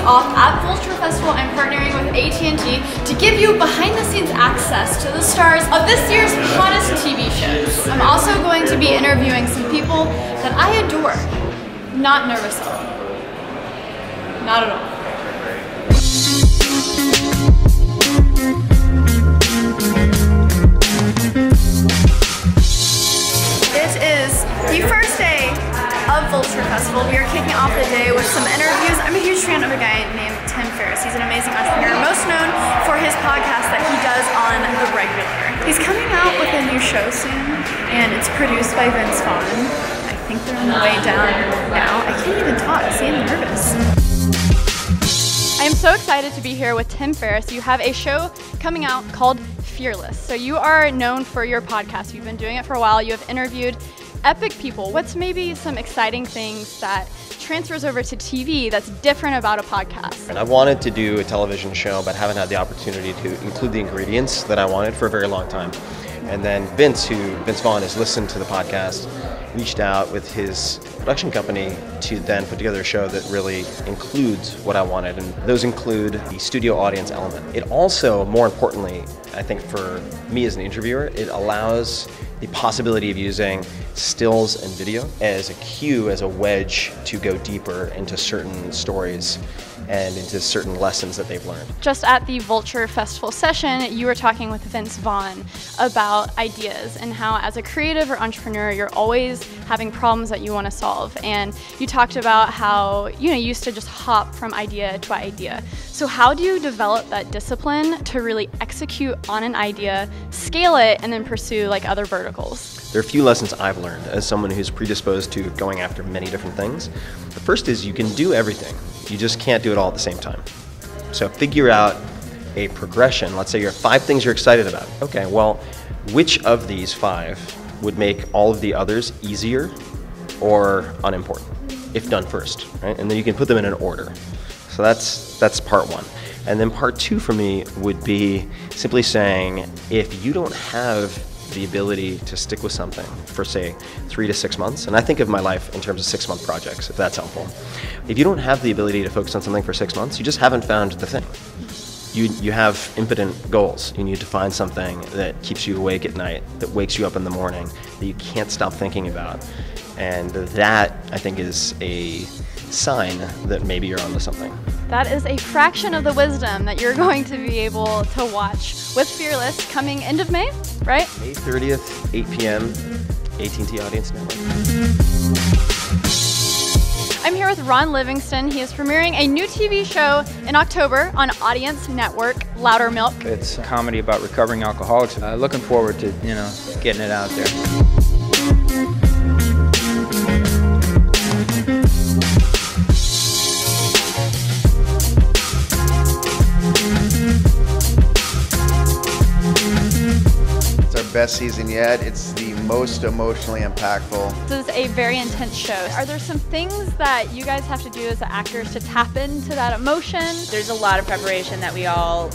off at Vulture Festival, I'm partnering with AT&T to give you behind-the-scenes access to the stars of this year's hottest TV shows. I'm also going to be interviewing some people that I adore. Not nervous at all. Not at all. It is the first day of Vulture Festival. We are kicking off the day with some interviews. I'm a huge fan of a guy named Tim Ferriss. He's an amazing entrepreneur, most known for his podcast that he does on The Regular. He's coming out with a new show soon, and it's produced by Vince Vaughn. I think they're on the way down now. I can't even talk. See, I'm nervous. I am so excited to be here with Tim Ferriss. You have a show coming out called Fearless. So you are known for your podcast. You've been doing it for a while. You have interviewed epic people. What's maybe some exciting things that transfers over to TV that's different about a podcast? And I wanted to do a television show, but haven't had the opportunity to include the ingredients that I wanted for a very long time. And then Vince Vaughn has listened to the podcast, reached out with his production company to then put together a show that really includes what I wanted, and those include the studio audience element. It also, more importantly, I think for me as an interviewer, it allows the possibility of using stills and video as a cue, as a wedge to go deeper into certain stories and into certain lessons that they've learned. Just at the Vulture Festival session, you were talking with Vince Vaughn about ideas and how as a creative or entrepreneur, you're always having problems that you want to solve. And you talked about how, you used to just hop from idea to idea. So how do you develop that discipline to really execute on an idea, scale it, and then pursue like other verticals? There are a few lessons I've learned as someone who's predisposed to going after many different things. The first is you can do everything. You just can't do it all at the same time. So figure out a progression. Let's say you have 5 things you're excited about. Okay, well, which of these 5 would make all of the others easier or unimportant if done first, right? And then you can put them in an order. So that's part 1. And then part 2 for me would be simply saying, if you don't have the ability to stick with something for, say, 3 to 6 months, and I think of my life in terms of 6-month projects, if that's helpful. If you don't have the ability to focus on something for 6 months, you just haven't found the thing. You have impotent goals. You need to find something that keeps you awake at night, that wakes you up in the morning, that you can't stop thinking about. And that, I think, is a sign that maybe you're onto something. That is a fraction of the wisdom that you're going to be able to watch with Fearless coming end of May, right? May 30th, 8 p.m., AT&T Audience Network. I'm here with Ron Livingston. He is premiering a new TV show in October on Audience Network, Louder Milk. It's a comedy about recovering alcoholics. Looking forward to, getting it out there. Best season yet. It's the most emotionally impactful. This is a very intense show. Are there some things that you guys have to do as actors to tap into that emotion? There's a lot of preparation that we all,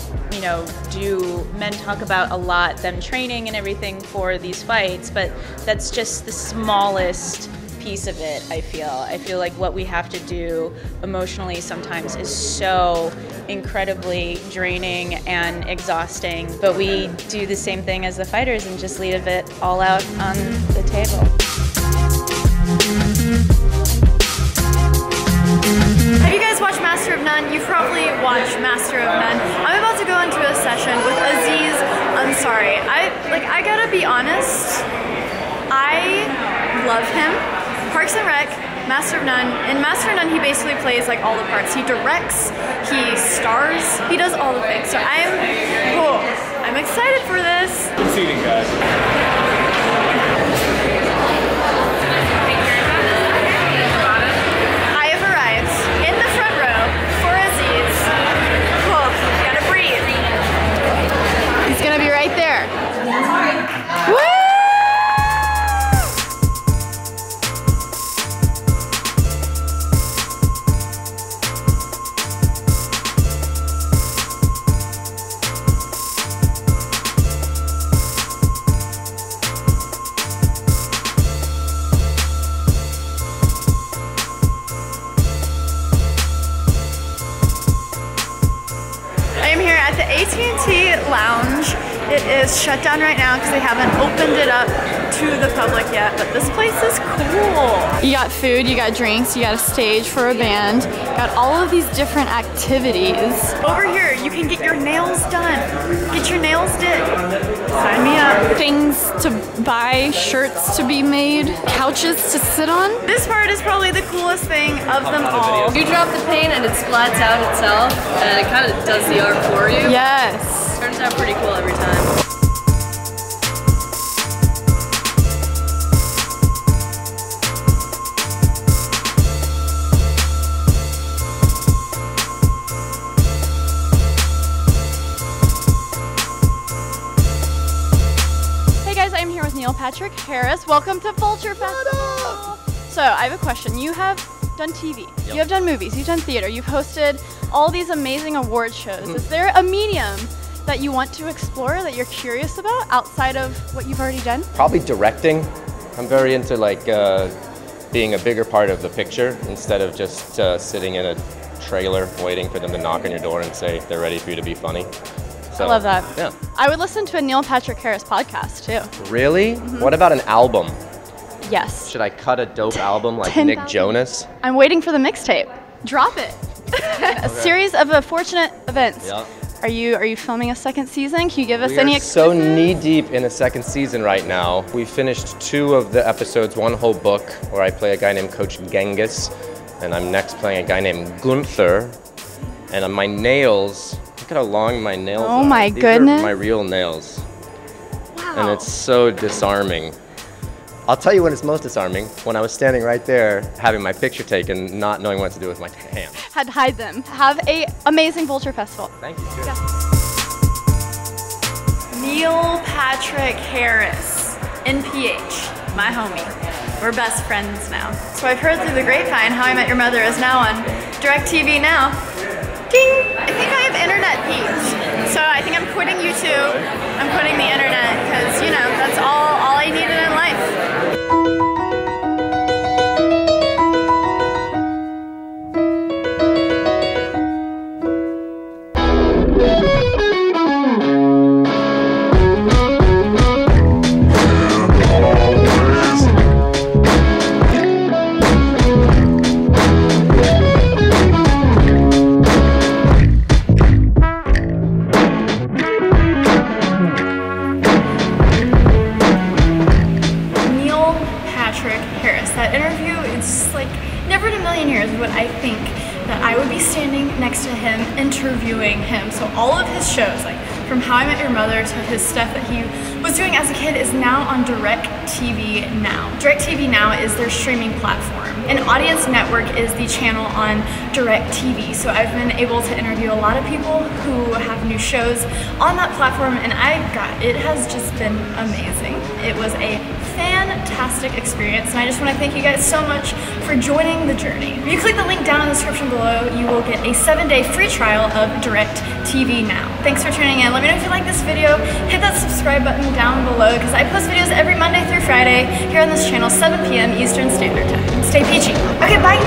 do. Men talk about a lot, them training and everything for these fights, but that's just the smallest piece of it, I feel. I feel like what we have to do emotionally sometimes is so incredibly draining and exhausting, but we do the same thing as the fighters and just leave it all out on the table. Have you guys watched Master of None? You've probably watched Master of None. I'm about to go into a session with Aziz Ansari. I gotta be honest, I love him. Parks and Rec, Master of None. In Master of None, he basically plays like all the parts. He directs, he stars, he does all the things. So I'm excited for this. Good seating, guys. I have arrived in the front row for Aziz. Gotta breathe. He's gonna be right there. Woo! AT&T Lounge. It is shut down right now because they haven't opened it up to the public yet, but this place is cool. You got food, you got drinks, you got a stage for a band, got all of these different activities. Over here, you can get your nails done. Get your nails did. Sign me up. Things to buy, shirts to be made, couches to sit on. This part is probably the coolest thing of them all. You drop the paint and it splats out itself, and it kind of does the art for you. Yes. Turns out pretty cool every time. Hey guys, I'm here with Neil Patrick Harris. Welcome to Vulture Festival. So I have a question. You have done TV, you have done movies, you've done theater, you've hosted all these amazing award shows. Is there a medium that you want to explore that you're curious about outside of what you've already done? Probably directing. I'm very into like being a bigger part of the picture instead of just sitting in a trailer waiting for them to knock on your door and say they're ready for you to be funny. So, I love that. Yeah. I would listen to a Neil Patrick Harris podcast too. Really? What about an album? Yes. Should I cut a dope album like 10,000. Nick Jonas? I'm waiting for the mixtape. Drop it. A series of unfortunate events. Yeah. Are you filming a second season? Can you give us We any are so exclusives? knee deep in a second season right now. We finished 2 of the episodes, 1 whole book where I play a guy named Coach Genghis, and I'm next playing a guy named Gunther. And on my nails, look at how long my nails are. Oh my These goodness. are my real nails. Wow. And it's so disarming. I'll tell you when it's most disarming, when I was standing right there having my picture taken, not knowing what to do with my hands. Had to hide them. Have a amazing Vulture Festival. Thank you. Yeah. Neil Patrick Harris, NPH, my homie. We're best friends now. So I've heard through the grapevine How I Met Your Mother is now on DirecTV now. Ding! I think I have internet peaked. So I think I'm quitting YouTube. I'm quitting the internet because, you know, that's all I needed in life. That interview, it's like never in a million years would I think that I would be standing next to him interviewing him. So all of his shows, like from How I Met Your Mother to his stuff that he was doing as a kid, is now on DirecTV Now. DirecTV Now is their streaming platform, and Audience Network is the channel on DirecTV. So I've been able to interview a lot of people who have new shows on that platform, and it has just been amazing. It was a fantastic experience, and I just want to thank you guys so much for joining the journey. If you click the link down in the description below, you will get a 7-day free trial of DirecTV Now. Thanks for tuning in. Let me know if you like this video. Hit that subscribe button down below because I post videos every Monday through Friday here on this channel, 7 p.m. Eastern Standard Time. Stay peachy. Okay, bye.